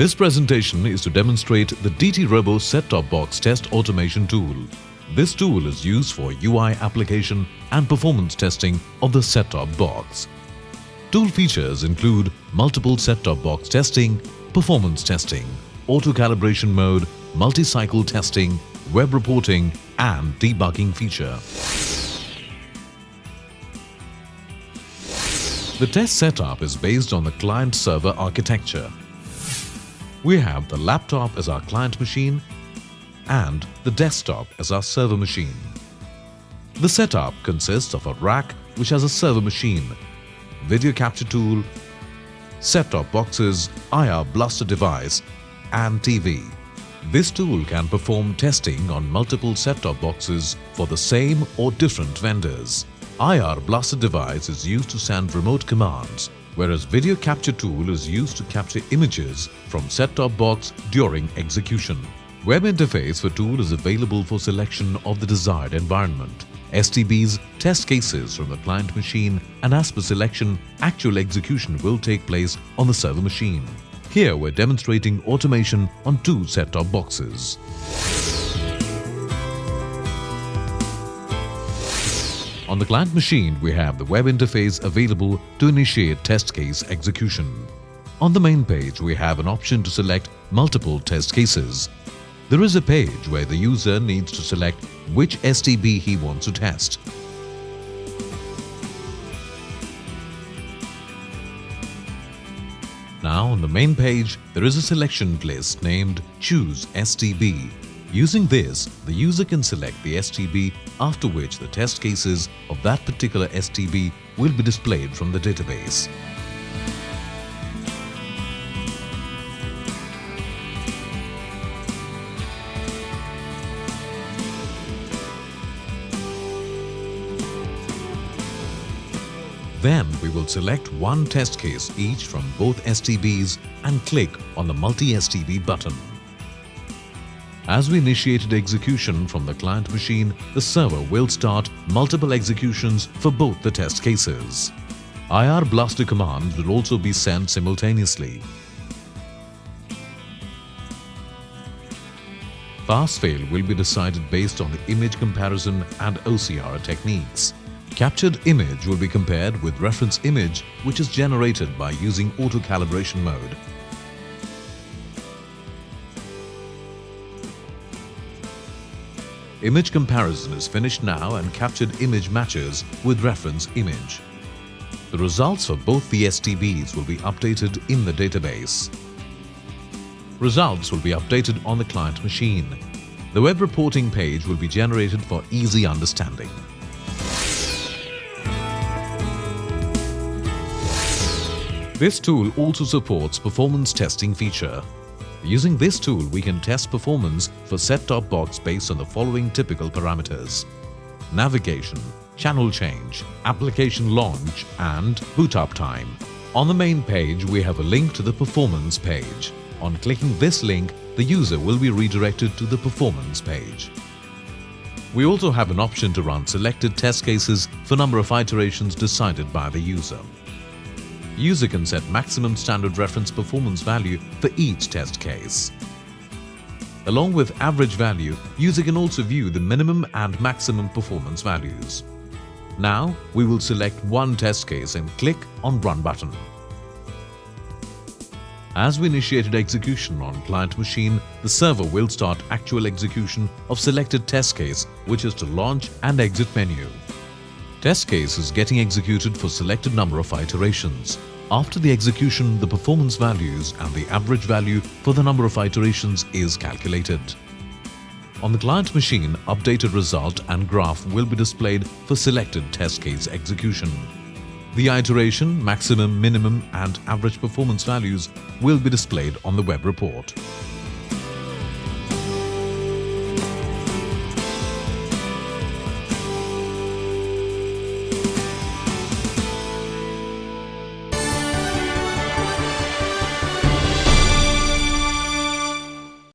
This presentation is to demonstrate the DT Robo set-top box test automation tool. This tool is used for UI application and performance testing of the set-top box. Tool features include multiple set-top box testing, performance testing, auto-calibration mode, multi-cycle testing, web reporting and debugging feature. The test setup is based on the client-server architecture. We have the laptop as our client machine and the desktop as our server machine. The setup consists of a rack which has a server machine, video capture tool, set-top boxes, IR blaster device and TV. This tool can perform testing on multiple set-top boxes for the same or different vendors. IR blaster device is used to send remote commands, whereas video capture tool is used to capture images from set-top box during execution. Web interface for tool is available for selection of the desired environment. STB's test cases from the client machine, and as per selection, actual execution will take place on the server machine. Here we're demonstrating automation on two set-top boxes. On the client machine, we have the web interface available to initiate test case execution. On the main page, we have an option to select multiple test cases. There is a page where the user needs to select which STB he wants to test. Now on the main page, there is a selection list named Choose STB. Using this, the user can select the STB, after which the test cases of that particular STB will be displayed from the database. Then we will select one test case each from both STBs and click on the Multi-STB button. As we initiated execution from the client machine, the server will start multiple executions for both the test cases. IR blaster commands will also be sent simultaneously. Pass-fail will be decided based on the image comparison and OCR techniques. Captured image will be compared with reference image which is generated by using auto-calibration mode. Image comparison is finished now and captured image matches with reference image. The results for both the STBs will be updated in the database. Results will be updated on the client machine. The web reporting page will be generated for easy understanding. This tool also supports performance testing feature. Using this tool, we can test performance for set-top box based on the following typical parameters: navigation, channel change, application launch, and boot up time. On the main page, we have a link to the performance page. On clicking this link, the user will be redirected to the performance page. We also have an option to run selected test cases for number of iterations decided by the user. User can set maximum standard reference performance value for each test case. Along with average value, user can also view the minimum and maximum performance values. Now, we will select one test case and click on Run button. As we initiated execution on client machine, the server will start actual execution of selected test case, which is to launch and exit menu. Test case is getting executed for selected number of iterations. After the execution, the performance values and the average value for the number of iterations is calculated. On the client machine, updated result and graph will be displayed for selected test case execution. The iteration, maximum, minimum and average performance values will be displayed on the web report.